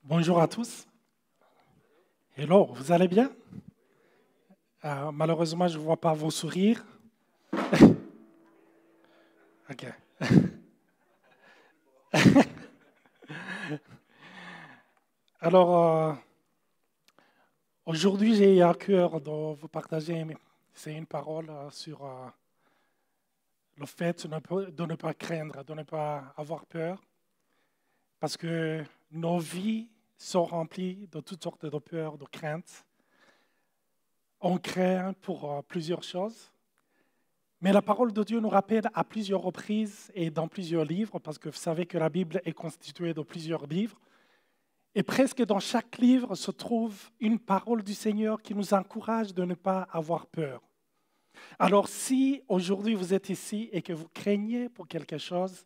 Bonjour à tous. Hello, vous allez bien? Malheureusement, je ne vois pas vos sourires. Ok. Alors, aujourd'hui, j'ai à cœur de vous partager c'est une parole sur le fait de ne pas craindre, de ne pas avoir peur, parce que nos vies sont remplies de toutes sortes de peurs, de craintes. On craint pour plusieurs choses. Mais la parole de Dieu nous rappelle à plusieurs reprises et dans plusieurs livres, parce que vous savez que la Bible est constituée de plusieurs livres, et presque dans chaque livre se trouve une parole du Seigneur qui nous encourage de ne pas avoir peur. Alors si aujourd'hui vous êtes ici et que vous craignez pour quelque chose,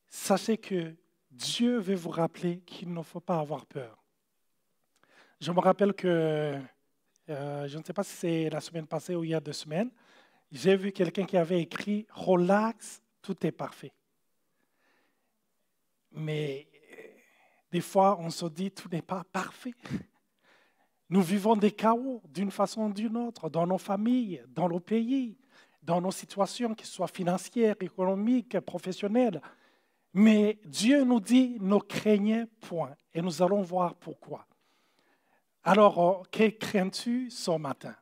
sachez que Dieu veut vous rappeler qu'il ne faut pas avoir peur. Je me rappelle que, je ne sais pas si c'est la semaine passée ou il y a 2 semaines, j'ai vu quelqu'un qui avait écrit « Relax, tout est parfait ». Mais des fois, on se dit « tout n'est pas parfait ». Nous vivons des chaos d'une façon ou d'une autre, dans nos familles, dans nos pays, dans nos situations, qu'elles soient financières, économiques, professionnelles. Mais Dieu nous dit « ne craignez point » et nous allons voir pourquoi. Alors, que crains-tu ce matin?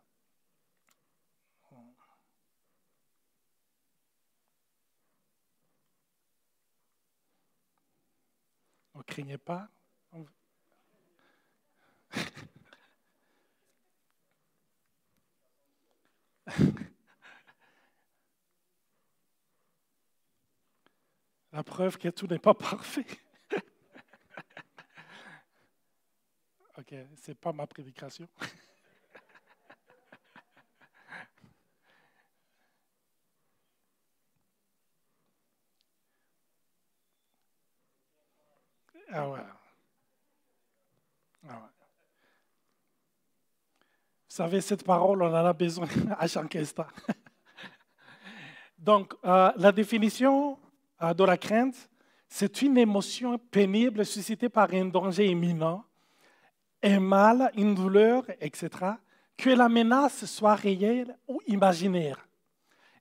Ne craignez pas. La preuve que tout n'est pas parfait. Ok, ce n'est pas ma prédication. Ah ouais. Ah ouais. Vous savez, cette parole, on en a besoin à chaque instant. Donc, la définition de la crainte, c'est une émotion pénible suscitée par un danger imminent, un mal, une douleur, etc., que la menace soit réelle ou imaginaire.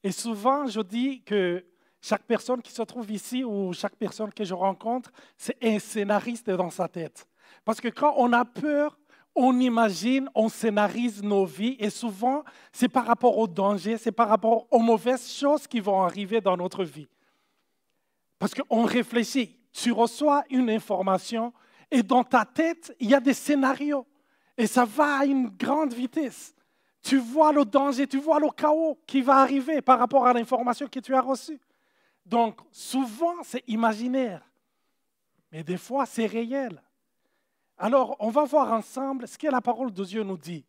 Et souvent, je dis que chaque personne qui se trouve ici ou chaque personne que je rencontre, c'est un scénariste dans sa tête. Parce que quand on a peur, on imagine, on scénarise nos vies et souvent, c'est par rapport au danger, c'est par rapport aux mauvaises choses qui vont arriver dans notre vie. Parce qu'on réfléchit, tu reçois une information et dans ta tête, il y a des scénarios et ça va à une grande vitesse. Tu vois le danger, tu vois le chaos qui va arriver par rapport à l'information que tu as reçue. Donc, souvent, c'est imaginaire, mais des fois, c'est réel. Alors, on va voir ensemble ce que la parole de Dieu nous dit.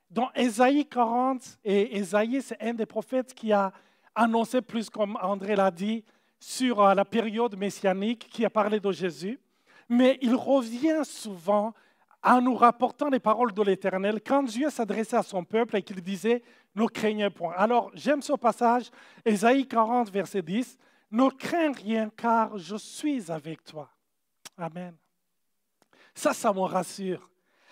Dans Ésaïe 40, et Ésaïe, c'est un des prophètes qui a annoncé plus, comme André l'a dit, sur la période messianique, qui a parlé de Jésus. Mais il revient souvent en nous rapportant les paroles de l'Éternel quand Dieu s'adressait à son peuple et qu'il disait « Ne craignez point ». Alors, j'aime ce passage, Ésaïe 40, verset 10. « Ne crains rien, car je suis avec toi. » Amen. Ça me rassure.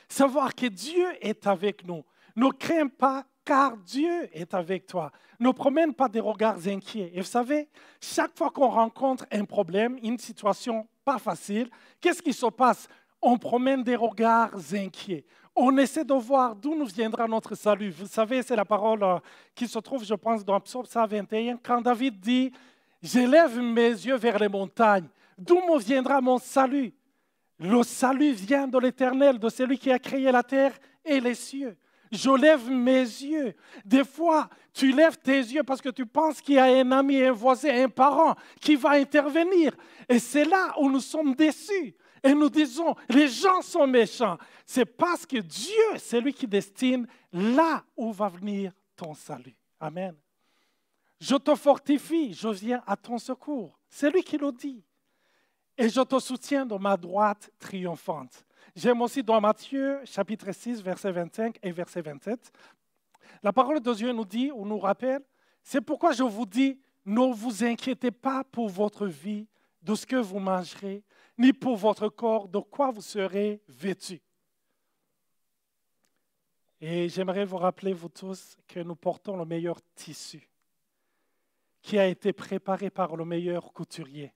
Savoir que Dieu est avec nous. Ne crains pas, car Dieu est avec toi. Ne promène pas des regards inquiets. Et vous savez, chaque fois qu'on rencontre un problème, une situation pas facile, qu'est-ce qui se passe? On promène des regards inquiets. On essaie de voir d'où nous viendra notre salut. Vous savez, c'est la parole qui se trouve, je pense, dans Psaume 121, quand David dit « J'élève mes yeux vers les montagnes. D'où me viendra mon salut? Le salut vient de l'Éternel, de celui qui a créé la terre et les cieux. Je lève mes yeux. Des fois, tu lèves tes yeux parce que tu penses qu'il y a un ami, un voisin, un parent qui va intervenir. Et c'est là où nous sommes déçus. Et nous disons, les gens sont méchants. C'est parce que Dieu, c'est lui qui destine là où va venir ton salut. Amen. Je te fortifie, je viens à ton secours. C'est lui qui le dit. Et je te soutiens de ma droite triomphante. J'aime aussi dans Matthieu, chapitre 6, verset 25 et verset 27. La parole de Dieu nous dit, ou nous rappelle, c'est pourquoi je vous dis, ne vous inquiétez pas pour votre vie, de ce que vous mangerez, ni pour votre corps de quoi vous serez vêtus. Et j'aimerais vous rappeler, vous tous, que nous portons le meilleur tissu qui a été préparé par le meilleur couturier.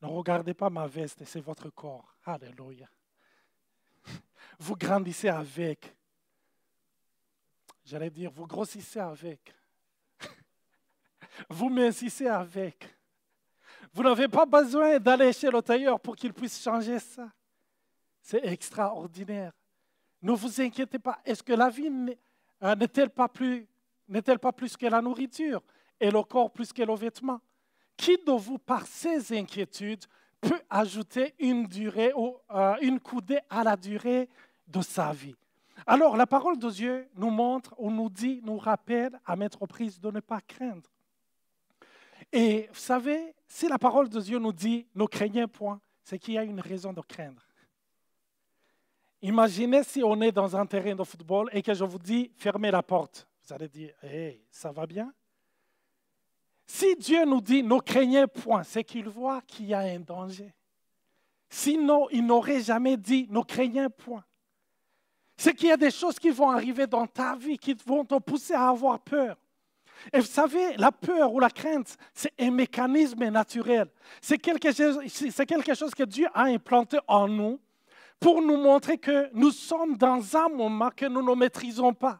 Ne regardez pas ma veste, c'est votre corps. Alléluia. Vous grandissez avec. J'allais dire, vous grossissez avec. Vous mincissez avec. Vous n'avez pas besoin d'aller chez le tailleur pour qu'il puisse changer ça. C'est extraordinaire. Ne vous inquiétez pas. Est-ce que la vie n'est-elle pas plus que la nourriture et le corps plus que le vêtement? Qui de vous, par ses inquiétudes, peut ajouter une coudée à la durée de sa vie? Alors, la parole de Dieu nous montre, ou nous dit, nous rappelle à maintes reprises de ne pas craindre. Et vous savez, si la parole de Dieu nous dit « ne craignez point », c'est qu'il y a une raison de craindre. Imaginez si on est dans un terrain de football et que je vous dis « fermez la porte ». Vous allez dire « hey, ça va bien ?» Si Dieu nous dit « ne craignez point », c'est qu'il voit qu'il y a un danger. Sinon, il n'aurait jamais dit « ne craignez point ». C'est qu'il y a des choses qui vont arriver dans ta vie qui vont te pousser à avoir peur. Et vous savez, la peur ou la crainte, c'est un mécanisme naturel. C'est quelque chose que Dieu a implanté en nous pour nous montrer que nous sommes dans un moment que nous ne maîtrisons pas.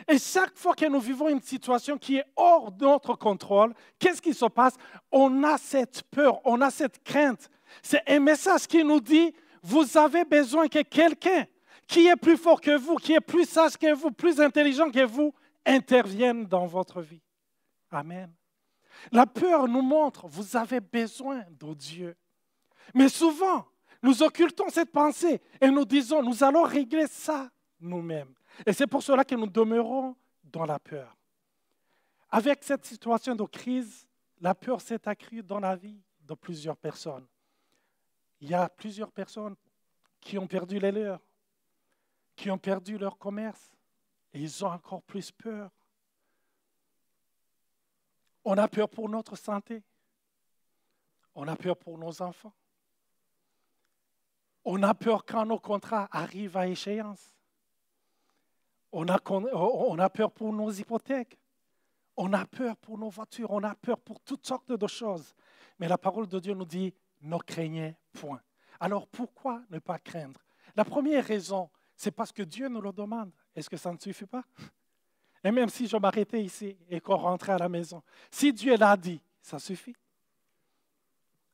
Et chaque fois que nous vivons une situation qui est hors de notre contrôle, qu'est-ce qui se passe? On a cette peur, on a cette crainte. C'est un message qui nous dit, vous avez besoin que quelqu'un qui est plus fort que vous, qui est plus sage que vous, plus intelligent que vous, interviennent dans votre vie. Amen. La peur nous montre, vous avez besoin de Dieu. Mais souvent, nous occultons cette pensée et nous disons, nous allons régler ça nous-mêmes. Et c'est pour cela que nous demeurons dans la peur. Avec cette situation de crise, la peur s'est accrue dans la vie de plusieurs personnes. Il y a plusieurs personnes qui ont perdu les leurs, qui ont perdu leur commerce, et ils ont encore plus peur. On a peur pour notre santé. On a peur pour nos enfants. On a peur quand nos contrats arrivent à échéance. On a peur pour nos hypothèques. On a peur pour nos voitures. On a peur pour toutes sortes de choses. Mais la parole de Dieu nous dit, ne craignez point. Alors pourquoi ne pas craindre? La première raison, c'est parce que Dieu nous le demande. Est-ce que ça ne suffit pas? Et même si je m'arrêtais ici et qu'on rentrait à la maison, si Dieu l'a dit, ça suffit.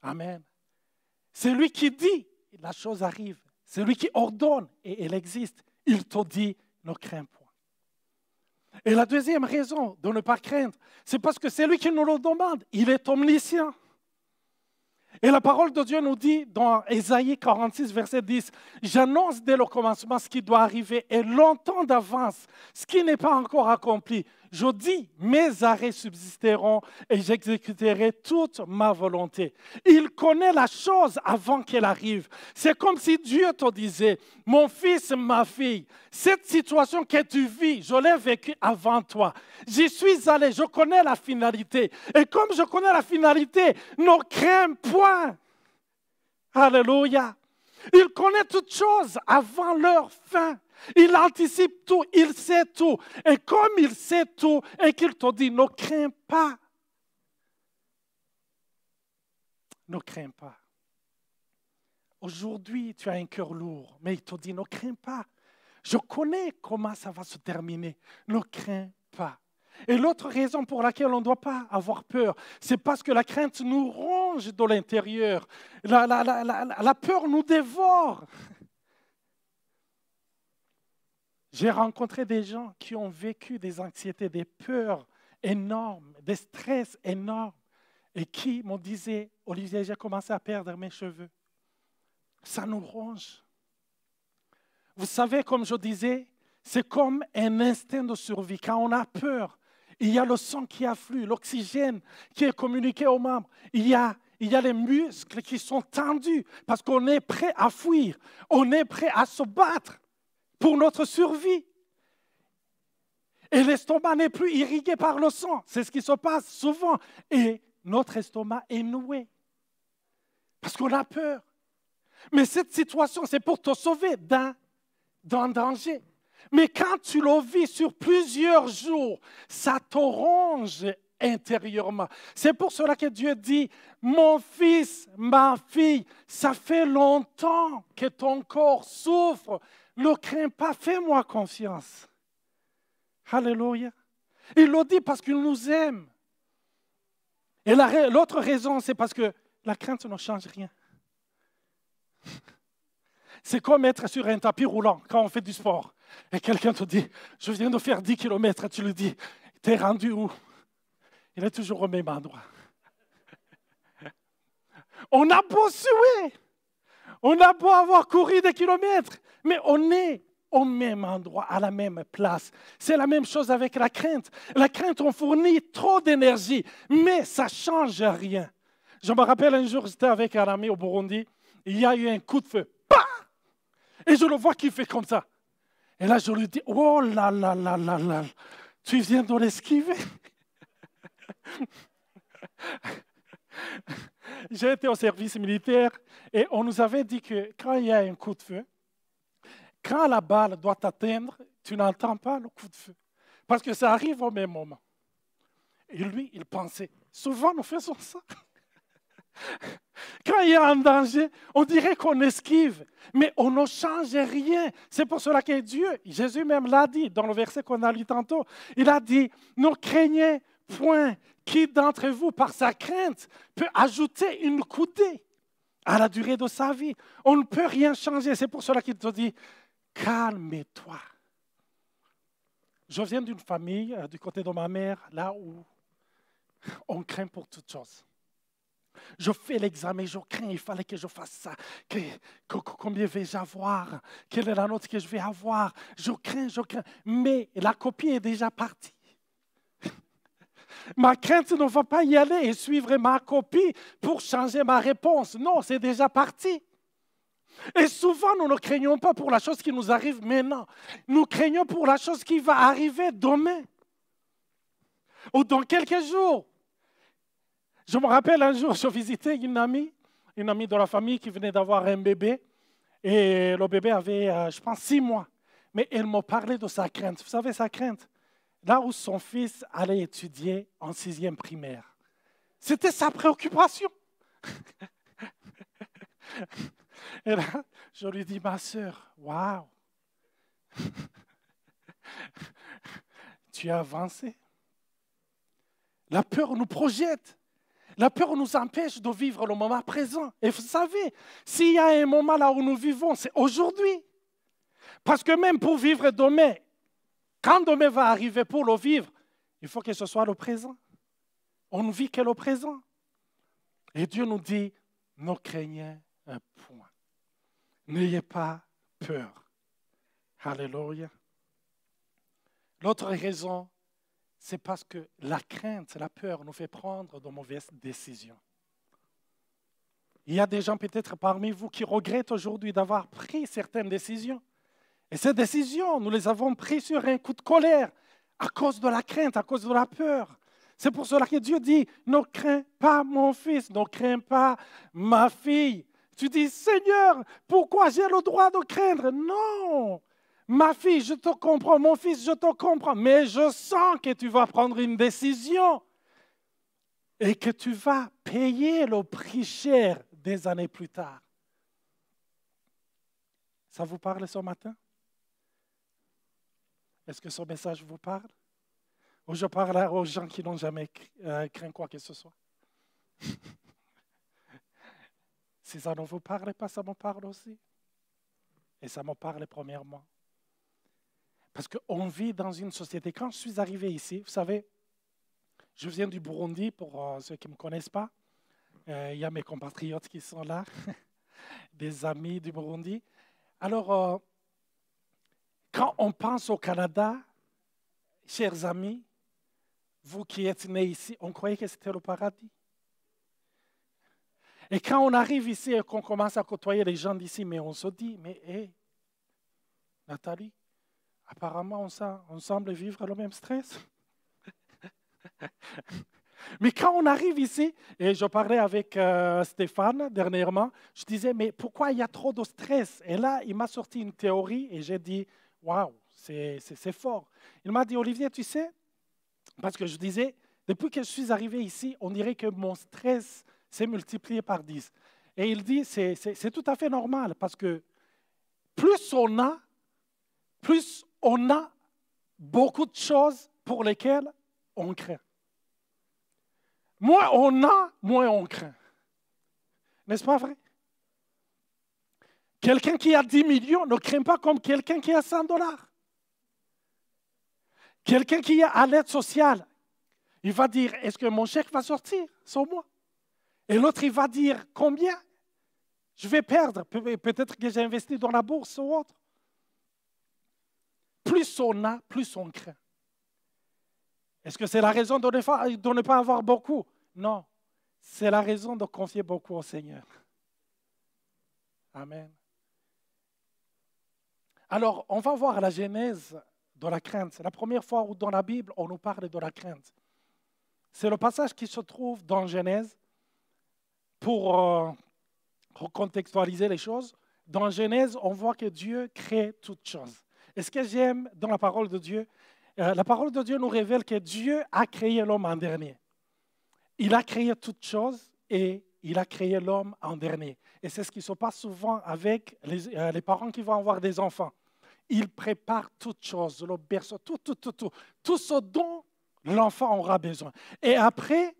Amen. C'est lui qui dit, la chose arrive. C'est lui qui ordonne et elle existe. Il te dit, ne crains point. Et la deuxième raison de ne pas craindre, c'est parce que c'est lui qui nous le demande. Il est omniscient. Et la parole de Dieu nous dit dans Ésaïe 46, verset 10, « J'annonce dès le commencement ce qui doit arriver et longtemps d'avance, ce qui n'est pas encore accompli. Je dis, mes arrêts subsisteront et j'exécuterai toute ma volonté. » Il connaît la chose avant qu'elle arrive. C'est comme si Dieu te disait, « Mon fils, ma fille, cette situation que tu vis, je l'ai vécue avant toi. J'y suis allé, je connais la finalité. Et comme je connais la finalité, ne crains point. » Alléluia. Il connaît toutes choses avant leur fin. Il anticipe tout, il sait tout. Et comme il sait tout et qu'il te dit, ne crains pas. Ne crains pas. Aujourd'hui, tu as un cœur lourd, mais il te dit, ne crains pas. Je connais comment ça va se terminer. Ne crains pas. Et l'autre raison pour laquelle on ne doit pas avoir peur, c'est parce que la crainte nous ronge de l'intérieur. La peur nous dévore. J'ai rencontré des gens qui ont vécu des anxiétés, des peurs énormes, des stress énormes, et qui m'ont dit, Olivier, j'ai commencé à perdre mes cheveux. Ça nous ronge. Vous savez, comme je disais, c'est comme un instinct de survie. Quand on a peur, il y a le sang qui afflue, l'oxygène qui est communiqué aux membres. Il y a les muscles qui sont tendus parce qu'on est prêt à fuir. On est prêt à se battre pour notre survie. Et l'estomac n'est plus irrigué par le sang. C'est ce qui se passe souvent. Et notre estomac est noué. Parce qu'on a peur. Mais cette situation, c'est pour te sauver d'un danger. Mais quand tu le vis sur plusieurs jours, ça te ronge intérieurement. C'est pour cela que Dieu dit, mon fils, ma fille, ça fait longtemps que ton corps souffre. Ne crains pas, fais-moi confiance. Alléluia. Il le dit parce qu'il nous aime. Et l'autre raison, c'est parce que la crainte ne change rien. C'est comme être sur un tapis roulant quand on fait du sport. Et quelqu'un te dit, je viens de faire 10 km. Tu lui dis, t'es rendu où? Il est toujours au même endroit. On a beau suer, on a beau avoir couru des kilomètres, mais on est au même endroit, à la même place. C'est la même chose avec la crainte. La crainte, on fournit trop d'énergie, mais ça ne change rien. Je me rappelle un jour, j'étais avec un ami au Burundi, il y a eu un coup de feu. Bah! Et je le vois qu'il fait comme ça. Et là, je lui dis, oh là là là là là, tu viens de l'esquiver. J'ai été au service militaire et on nous avait dit que quand il y a un coup de feu, quand la balle doit t'atteindre, tu n'entends pas le coup de feu. Parce que ça arrive au même moment. Et lui, il pensait, souvent nous faisons ça. Quand il y a un danger, on dirait qu'on esquive, mais on ne change rien. C'est pour cela que Dieu, Jésus même l'a dit dans le verset qu'on a lu tantôt, il a dit, ne craignez point, qui d'entre vous, par sa crainte, peut ajouter une coudée à la durée de sa vie. On ne peut rien changer. C'est pour cela qu'il te dit, calme-toi. Je viens d'une famille, du côté de ma mère, là où on craint pour toutes choses. Je fais l'examen, je crains, il fallait que je fasse ça. Combien vais-je avoir? Quelle est la note que je vais avoir? Je crains. Mais la copie est déjà partie. Ma crainte ne va pas y aller et suivre ma copie pour changer ma réponse. Non, c'est déjà parti. Et souvent, nous ne craignons pas pour la chose qui nous arrive maintenant. Nous craignons pour la chose qui va arriver demain ou dans quelques jours. Je me rappelle un jour, je visitais une amie de la famille qui venait d'avoir un bébé. Et le bébé avait, je pense, 6 mois. Mais elle me parlait de sa crainte. Vous savez, sa crainte, là où son fils allait étudier en 6e primaire. C'était sa préoccupation. Et là, je lui dis, ma sœur, waouh, tu as avancé. La peur nous projette. La peur nous empêche de vivre le moment présent. Et vous savez, s'il y a un moment là où nous vivons, c'est aujourd'hui. Parce que même pour vivre demain, quand demain va arriver pour le vivre, il faut que ce soit le présent. On ne vit que le présent. Et Dieu nous dit, ne craignez un point. N'ayez pas peur. Alléluia. L'autre raison, c'est parce que la crainte, la peur nous fait prendre de mauvaises décisions. Il y a des gens peut-être parmi vous qui regrettent aujourd'hui d'avoir pris certaines décisions. Et ces décisions, nous les avons prises sur un coup de colère à cause de la crainte, à cause de la peur. C'est pour cela que Dieu dit, ne crains pas mon fils, ne crains pas ma fille. Tu dis, Seigneur, pourquoi j'ai le droit de craindre? Non, ma fille, je te comprends, mon fils, je te comprends, mais je sens que tu vas prendre une décision et que tu vas payer le prix cher des années plus tard. Ça vous parle ce matin? Est-ce que ce message vous parle? Ou je parle aux gens qui n'ont jamais craint quoi que ce soit? Si ça ne vous parle pas, ça me parle aussi. Et ça me parle premièrement. Parce qu'on vit dans une société. Quand je suis arrivé ici, vous savez, je viens du Burundi, pour ceux qui ne me connaissent pas. Il y a mes compatriotes qui sont là, des amis du Burundi. Alors, quand on pense au Canada, chers amis, vous qui êtes nés ici, on croyait que c'était le paradis. Et quand on arrive ici et qu'on commence à côtoyer les gens d'ici, mais on se dit, mais hé, Nathalie, apparemment on semble vivre le même stress. Mais quand on arrive ici, et je parlais avec Stéphane dernièrement, je disais, mais pourquoi il y a trop de stress? Et là, il m'a sorti une théorie et j'ai dit, waouh, c'est fort. Il m'a dit, Olivier, tu sais, parce que je disais, depuis que je suis arrivé ici, on dirait que mon stress s'est multiplié par 10. Et il dit, c'est tout à fait normal, parce que plus on a beaucoup de choses pour lesquelles on craint. Moins on a, moins on craint. N'est-ce pas vrai? Quelqu'un qui a 10 millions ne craint pas comme quelqu'un qui a 100 dollars. Quelqu'un qui est à l'aide sociale, il va dire, est-ce que mon chèque va sortir sans moi? Et l'autre, il va dire, combien je vais perdre? Peut-être que j'ai investi dans la bourse ou autre. Plus on a, plus on craint. Est-ce que c'est la raison de ne pas avoir beaucoup? Non, c'est la raison de confier beaucoup au Seigneur. Amen. Alors, on va voir la genèse de la crainte. C'est la première fois où dans la Bible, on nous parle de la crainte. C'est le passage qui se trouve dans Genèse pour recontextualiser les choses. Dans Genèse, on voit que Dieu crée toutes choses. Et ce que j'aime dans la parole de Dieu, la parole de Dieu nous révèle que Dieu a créé l'homme en dernier. Il a créé toutes choses et il a créé l'homme en dernier. Et c'est ce qui se passe souvent avec les parents qui vont avoir des enfants. Ils préparent toutes choses, le berceau, tout ce dont l'enfant aura besoin. Et après,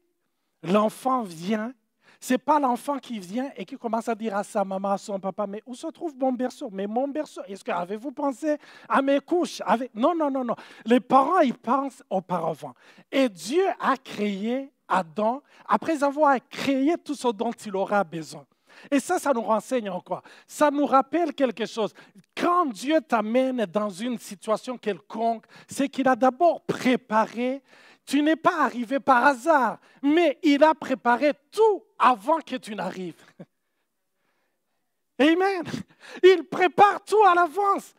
l'enfant vient. Ce n'est pas l'enfant qui vient et qui commence à dire à sa maman, à son papa, mais où se trouve mon berceau? Mais mon berceau, est-ce que avez-vous pensé à mes couches? Non, non, non, non. Les parents, ils pensent auparavant. Et Dieu a créé Adam après avoir créé tout ce dont il aura besoin. Et ça nous renseigne en quoi? Ça nous rappelle quelque chose. Quand Dieu t'amène dans une situation quelconque, c'est qu'il a d'abord préparé. Tu n'es pas arrivé par hasard, mais il a préparé tout avant que tu n'arrives. Amen. Il prépare tout à l'avance.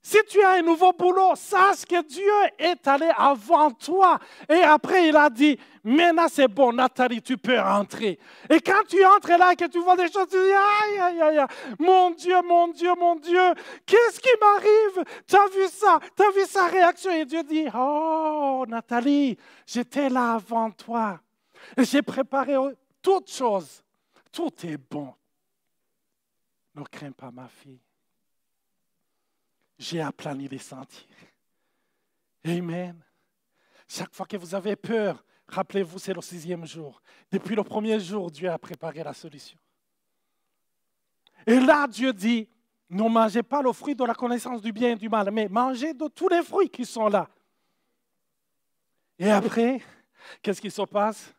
Si tu as un nouveau boulot, sache que Dieu est allé avant toi. Et après, il a dit, maintenant c'est bon, Nathalie, tu peux rentrer. Et quand tu entres là et que tu vois des choses, tu dis, aïe, aïe, aïe, mon Dieu, mon Dieu, mon Dieu, qu'est-ce qui m'arrive? Tu as vu ça? Tu as vu sa réaction? Et Dieu dit, oh, Nathalie, j'étais là avant toi. Et j'ai préparé toutes choses. Tout est bon. Ne crains pas, ma fille. J'ai aplani les sentiers. Amen. Chaque fois que vous avez peur, rappelez-vous, c'est le 6e jour. Depuis le 1er jour, Dieu a préparé la solution. Et là, Dieu dit, ne mangez pas le fruit de la connaissance du bien et du mal, mais mangez de tous les fruits qui sont là. Et après, qu'est-ce qui se passe?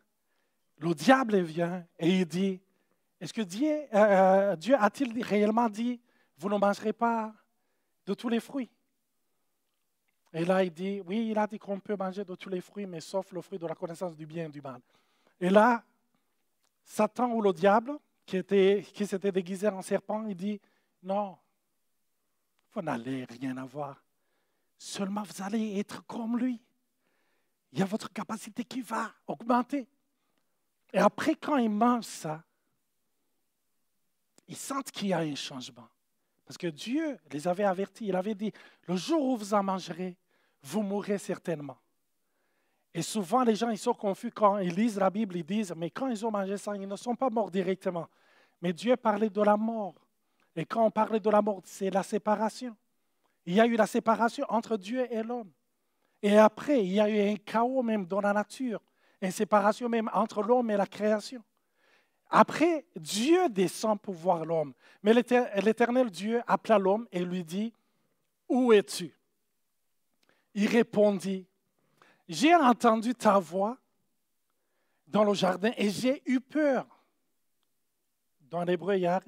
Le diable vient et il dit, est-ce que Dieu a-t-il réellement dit, vous ne mangerez pas de tous les fruits? Et là, il dit, oui, il a dit qu'on peut manger de tous les fruits, mais sauf le fruit de la connaissance du bien et du mal. Et là, Satan ou le diable, qui s'était déguisé en serpent, il dit, non, vous n'allez rien avoir. Seulement, vous allez être comme lui. Il y a votre capacité qui va augmenter. Et après, quand ils mangent ça, ils sentent qu'il y a un changement. Parce que Dieu les avait avertis. Il avait dit, le jour où vous en mangerez, vous mourrez certainement. Et souvent, les gens ils sont confus quand ils lisent la Bible. Ils disent, mais quand ils ont mangé ça, ils ne sont pas morts directement. Mais Dieu parlait de la mort. Et quand on parlait de la mort, c'est la séparation. Il y a eu la séparation entre Dieu et l'homme. Et après, il y a eu un chaos même dans la nature. Une séparation même entre l'homme et la création. Après, Dieu descend pour voir l'homme. Mais l'Éternel Dieu appela l'homme et lui dit, où es-tu? Il répondit, j'ai entendu ta voix dans le jardin et j'ai eu peur. Dans l'hébreu, il y a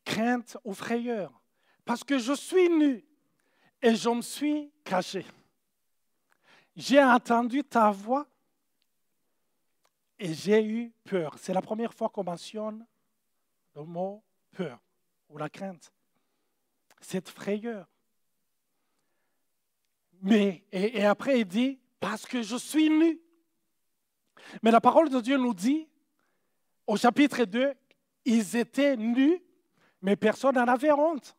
crainte ou frayeur. Parce que je suis nu et je me suis caché. J'ai entendu ta voix et j'ai eu peur. C'est la première fois qu'on mentionne le mot peur ou la crainte. Cette frayeur. Mais, et après il dit, parce que je suis nu. Mais la parole de Dieu nous dit, au chapitre 2, ils étaient nus, mais personne n'en avait honte.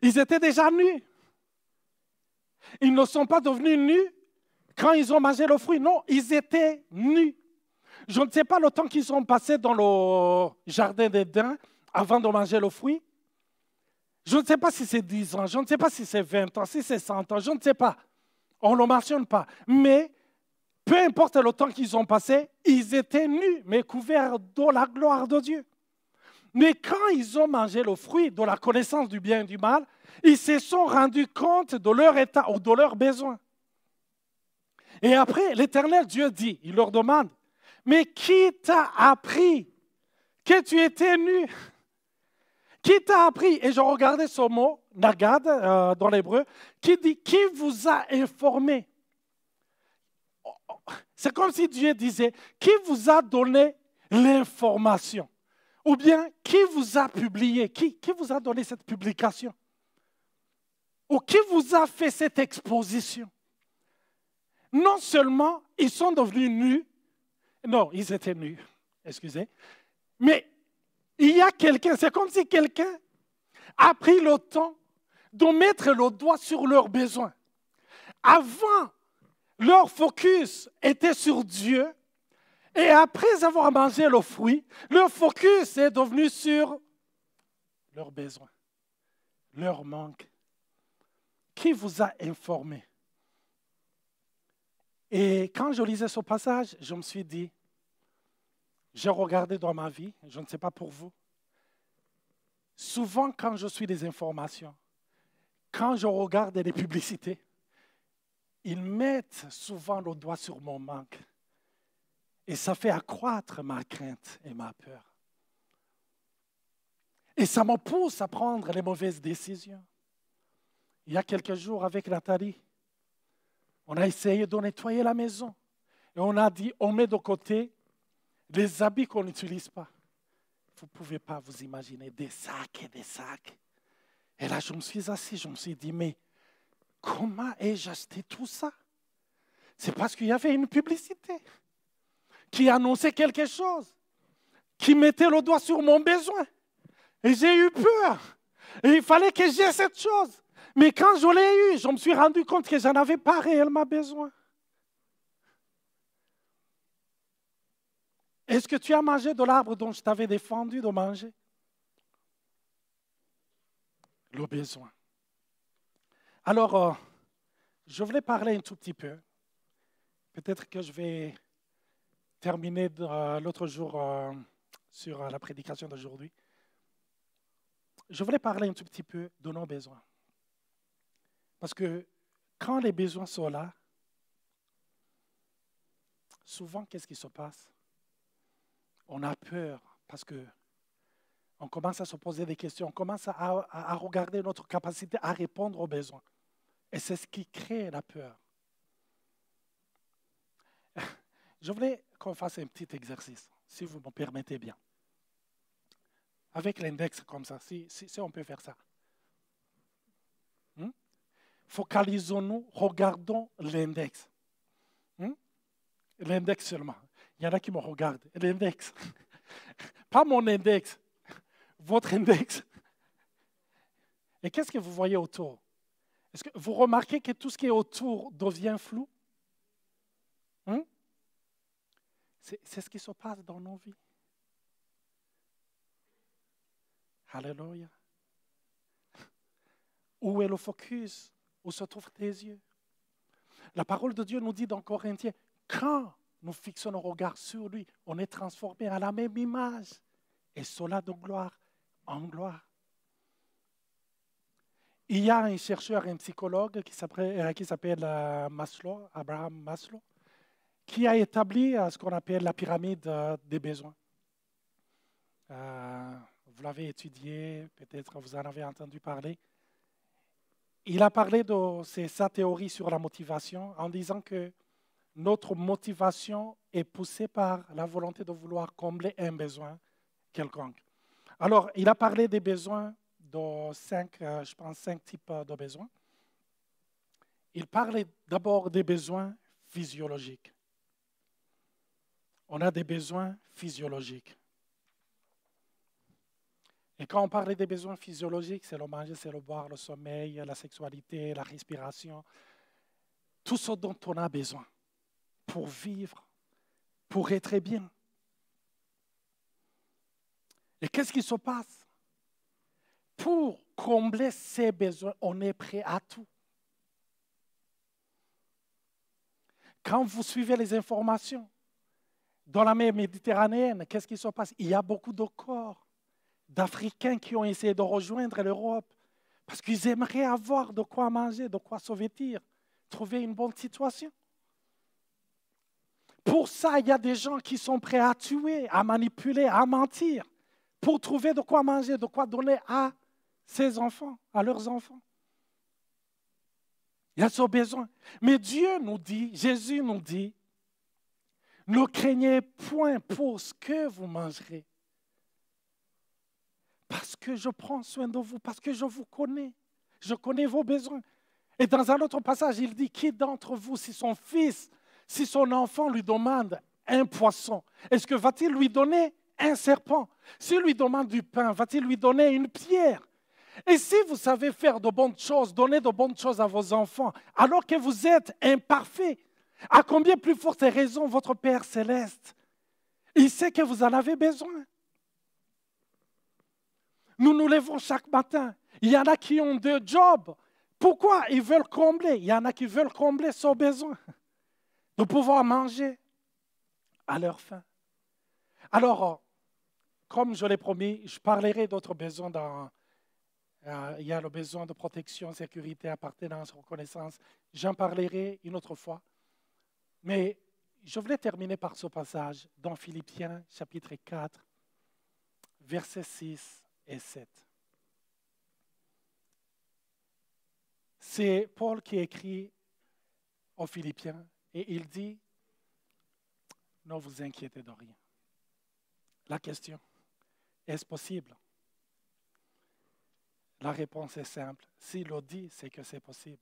Ils étaient déjà nus. Ils ne sont pas devenus nus quand ils ont mangé le fruit. Non, ils étaient nus. Je ne sais pas le temps qu'ils ont passé dans le jardin d'Éden avant de manger le fruit. Je ne sais pas si c'est 10 ans, je ne sais pas si c'est 20 ans, si c'est 100 ans, je ne sais pas. On ne le mentionne pas. Mais peu importe le temps qu'ils ont passé, ils étaient nus, mais couverts de la gloire de Dieu. Mais quand ils ont mangé le fruit de la connaissance du bien et du mal, ils se sont rendus compte de leur état ou de leurs besoins. Et après, l'Éternel Dieu dit, il leur demande, mais qui t'a appris que tu étais nu? Qui t'a appris? Et je regardais ce mot, nagad, dans l'hébreu, qui dit, qui vous a informé? C'est comme si Dieu disait, qui vous a donné l'information? Ou bien, qui vous a publié? Qui vous a donné cette publication? Ou qui vous a fait cette exposition? Non seulement ils sont devenus nus, non, ils étaient nus, excusez, mais il y a quelqu'un, c'est comme si quelqu'un a pris le temps de mettre le doigt sur leurs besoins. Avant, leur focus était sur Dieu, et après avoir mangé le fruit, leur focus est devenu sur leurs besoins, leur manque. Qui vous a informé? Et quand je lisais ce passage, je me suis dit, j'ai regardé dans ma vie, je ne sais pas pour vous, souvent quand je suis des informations, quand je regarde des publicités, ils mettent souvent le doigt sur mon manque. Et ça fait accroître ma crainte et ma peur. Et ça me pousse à prendre les mauvaises décisions. Il y a quelques jours avec Nathalie, on a essayé de nettoyer la maison. Et on a dit, on met de côté les habits qu'on n'utilise pas. Vous ne pouvez pas vous imaginer des sacs et des sacs. Et là, je me suis assis, je me suis dit, mais comment ai-je acheté tout ça? C'est parce qu'il y avait une publicité qui annonçait quelque chose, qui mettait le doigt sur mon besoin. Et j'ai eu peur. Et il fallait que j'aie cette chose. Mais quand je l'ai eu, je me suis rendu compte que je n'en avais pas réellement besoin. Est-ce que tu as mangé de l'arbre dont je t'avais défendu de manger? Le besoin. Alors, je voulais parler un tout petit peu. Peut-être que je vais terminer l'autre jour sur la prédication d'aujourd'hui. Je voulais parler un tout petit peu de nos besoins. Parce que quand les besoins sont là, souvent, qu'est-ce qui se passe? On a peur parce qu'on commence à se poser des questions, on commence à regarder notre capacité à répondre aux besoins. Et c'est ce qui crée la peur. Je voulais qu'on fasse un petit exercice, si vous me permettez bien. Avec l'index comme ça, si on peut faire ça. Focalisons-nous, regardons l'index. L'index seulement. Il y en a qui me regardent. L'index. Pas mon index. Votre index. Et qu'est-ce que vous voyez autour? Est-ce que vous remarquez que tout ce qui est autour devient flou? C'est ce qui se passe dans nos vies. Alléluia. Où est le focus? Où se trouvent tes yeux? La parole de Dieu nous dit dans Corinthiens, quand nous fixons nos regards sur lui, on est transformé à la même image. Et cela de gloire en gloire. Il y a un chercheur, un psychologue qui s'appelle Maslow, Abraham Maslow, qui a établi ce qu'on appelle la pyramide des besoins. Vous l'avez étudié, peut-être vous en avez entendu parler. Il a parlé c'est sa théorie sur la motivation en disant que notre motivation est poussée par la volonté de vouloir combler un besoin quelconque. Alors, il a parlé des besoins de 5 types de besoins. Il parlait d'abord des besoins physiologiques. On a des besoins physiologiques. Et quand on parle des besoins physiologiques, c'est le manger, c'est le boire, le sommeil, la sexualité, la respiration. Tout ce dont on a besoin pour vivre, pour être bien. Et qu'est-ce qui se passe? Pour combler ces besoins, on est prêt à tout. Quand vous suivez les informations, dans la mer Méditerranéenne, qu'est-ce qui se passe? Il y a beaucoup de corps d'Africains qui ont essayé de rejoindre l'Europe parce qu'ils aimeraient avoir de quoi manger, de quoi se vêtir, trouver une bonne situation. Pour ça, il y a des gens qui sont prêts à tuer, à manipuler, à mentir, pour trouver de quoi manger, de quoi donner à ses enfants, à leurs enfants. Il y a ce besoin. Mais Dieu nous dit, Jésus nous dit, ne craignez point pour ce que vous mangerez. Parce que je prends soin de vous, parce que je vous connais. Je connais vos besoins. Et dans un autre passage, il dit, qui d'entre vous, si son fils, si son enfant lui demande un poisson, est-ce que va-t-il lui donner un serpent? S'il lui demande du pain, va-t-il lui donner une pierre? Et si vous savez faire de bonnes choses, donner de bonnes choses à vos enfants, alors que vous êtes imparfaits, à combien plus forte raison votre Père céleste, il sait que vous en avez besoin. Nous nous levons chaque matin. Il y en a qui ont 2 jobs. Pourquoi? Ils veulent combler. Il y en a qui veulent combler son besoin de pouvoir manger à leur faim. Alors, comme je l'ai promis, je parlerai d'autres besoins il y a le besoin de protection, sécurité, appartenance, reconnaissance. J'en parlerai une autre fois. Mais je voulais terminer par ce passage dans Philippiens chapitre 4, versets 6 et 7. C'est Paul qui écrit aux Philippiens et il dit, ne vous inquiétez de rien. La question, est-ce possible? La réponse est simple. S'il le dit, c'est que c'est possible.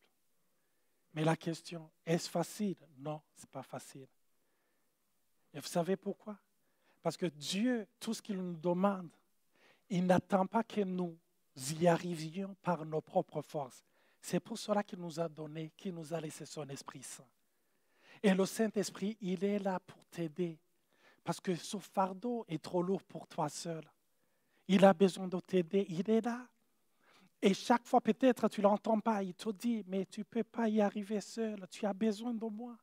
Mais la question, est-ce facile? Non, ce n'est pas facile. Et vous savez pourquoi? Parce que Dieu, tout ce qu'il nous demande, il n'attend pas que nous y arrivions par nos propres forces. C'est pour cela qu'il nous a donné, qu'il nous a laissé son Esprit Saint. Et le Saint-Esprit, il est là pour t'aider. Parce que ce fardeau est trop lourd pour toi seul. Il a besoin de t'aider, il est là. Et chaque fois, peut-être, tu ne l'entends pas. Il te dit, mais tu ne peux pas y arriver seul. Tu as besoin de moi.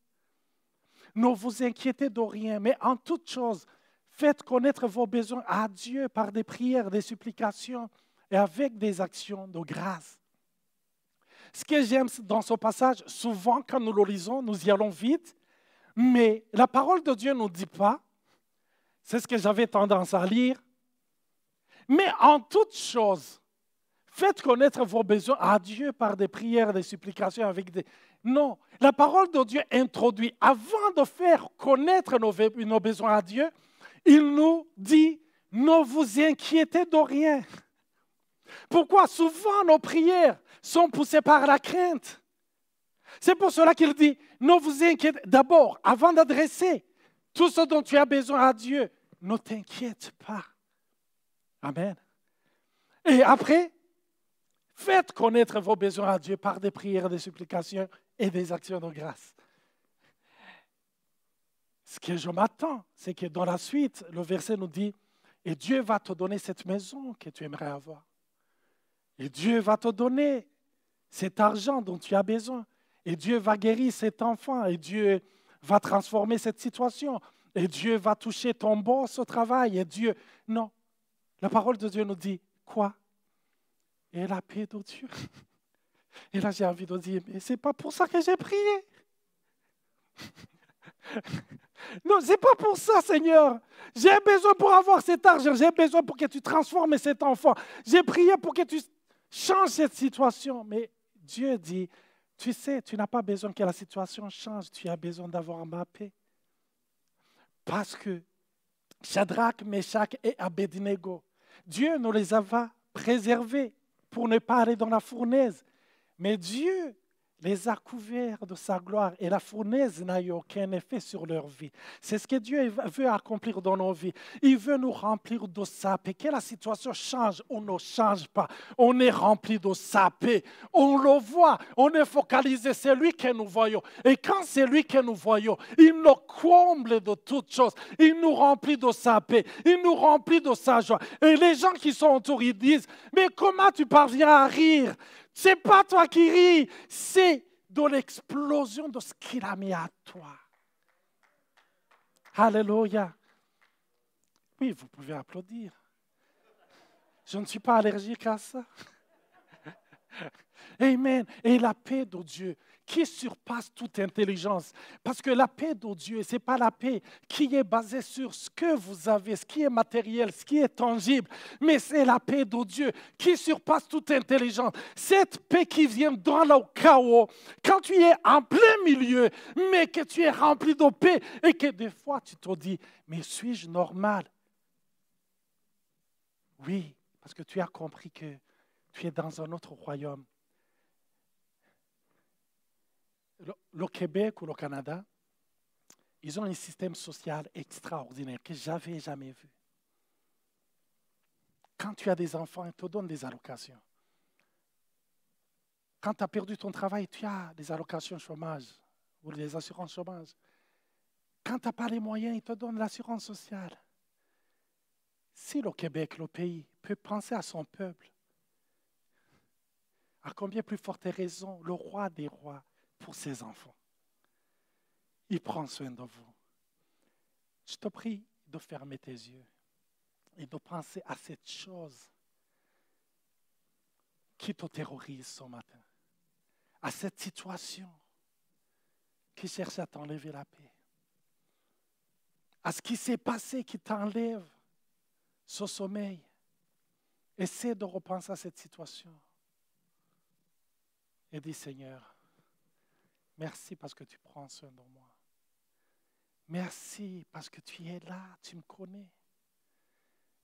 Ne vous inquiétez de rien, mais en toute chose, faites connaître vos besoins à Dieu par des prières, des supplications et avec des actions de grâce. Ce que j'aime dans ce passage, souvent quand nous le lisons, nous y allons vite, mais la parole de Dieu ne nous dit pas, c'est ce que j'avais tendance à lire, mais en toute chose, faites connaître vos besoins à Dieu par des prières, des supplications avec des... Non, la parole de Dieu introduit, avant de faire connaître nos besoins à Dieu, il nous dit, ne vous inquiétez de rien. Pourquoi? Souvent nos prières sont poussées par la crainte. C'est pour cela qu'il dit, ne vous inquiétez d'abord, avant d'adresser tout ce dont tu as besoin à Dieu, ne t'inquiète pas. Amen. Et après, faites connaître vos besoins à Dieu par des prières, des supplications et des actions de grâce. Ce que je m'attends, c'est que dans la suite, le verset nous dit, et Dieu va te donner cette maison que tu aimerais avoir. Et Dieu va te donner cet argent dont tu as besoin. Et Dieu va guérir cet enfant. Et Dieu va transformer cette situation. Et Dieu va toucher ton boss au travail. Et Dieu... Non. La parole de Dieu nous dit, quoi? Et la paix de Dieu. Et là, j'ai envie de dire, mais ce n'est pas pour ça que j'ai prié. Non, ce n'est pas pour ça, Seigneur. J'ai besoin pour avoir cet argent. J'ai besoin pour que tu transformes cet enfant. J'ai prié pour que tu changes cette situation. Mais Dieu dit, tu sais, tu n'as pas besoin que la situation change. Tu as besoin d'avoir ma paix. Parce que Shadrach, Meshach et Abednego, Dieu nous les avait préservés pour ne pas aller dans la fournaise. Mais Dieu les a couverts de sa gloire et la fournaise n'a eu aucun effet sur leur vie. C'est ce que Dieu veut accomplir dans nos vies. Il veut nous remplir de sa paix. Que la situation change ou ne change pas, on est rempli de sa paix. On le voit, on est focalisé, c'est lui que nous voyons. Et quand c'est lui que nous voyons, il nous comble de toutes choses. Il nous remplit de sa paix, il nous remplit de sa joie. Et les gens qui sont autour, ils disent, mais comment tu parviens à rire? Ce n'est pas toi qui ris, c'est de l'explosion de ce qu'il a mis à toi. Alléluia. Oui, vous pouvez applaudir. Je ne suis pas allergique à ça. Amen. Et la paix de Dieu qui surpasse toute intelligence. Parce que la paix de Dieu, ce n'est pas la paix qui est basée sur ce que vous avez, ce qui est matériel, ce qui est tangible, mais c'est la paix de Dieu qui surpasse toute intelligence. Cette paix qui vient dans le chaos, quand tu es en plein milieu, mais que tu es rempli de paix et que des fois tu te dis, mais suis-je normal? Oui, parce que tu as compris que tu es dans un autre royaume. Le Québec ou le Canada, ils ont un système social extraordinaire que je n'avais jamais vu. Quand tu as des enfants, ils te donnent des allocations. Quand tu as perdu ton travail, tu as des allocations chômage ou des assurances chômage. Quand tu n'as pas les moyens, ils te donnent l'assurance sociale. Si le Québec, le pays, peut penser à son peuple, à combien plus forte raison le roi des rois pour ses enfants. Il prend soin de vous. Je te prie de fermer tes yeux et de penser à cette chose qui te terrorise ce matin, à cette situation qui cherche à t'enlever la paix, à ce qui s'est passé qui t'enlève ce sommeil. Essaie de repenser à cette situation et dis, Seigneur, merci parce que tu prends soin de moi. Merci parce que tu es là, tu me connais.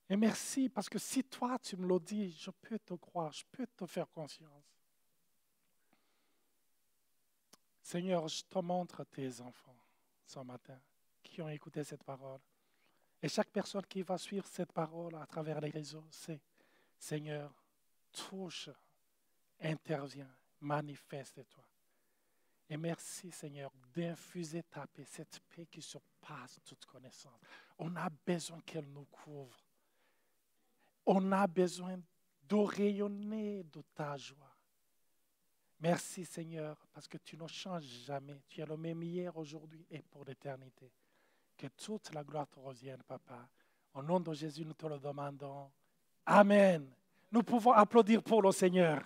Et merci parce que si toi tu me le dis, je peux te croire, je peux te faire confiance. Seigneur, je te montre tes enfants ce matin qui ont écouté cette parole. Et chaque personne qui va suivre cette parole à travers les réseaux, c'est, Seigneur, touche, interviens, manifeste-toi. Et merci, Seigneur, d'infuser ta paix, cette paix qui surpasse toute connaissance. On a besoin qu'elle nous couvre. On a besoin de rayonner de ta joie. Merci, Seigneur, parce que tu ne changes jamais. Tu es le même hier, aujourd'hui et pour l'éternité. Que toute la gloire te revienne, Papa. Au nom de Jésus, nous te le demandons. Amen. Nous pouvons applaudir pour le Seigneur.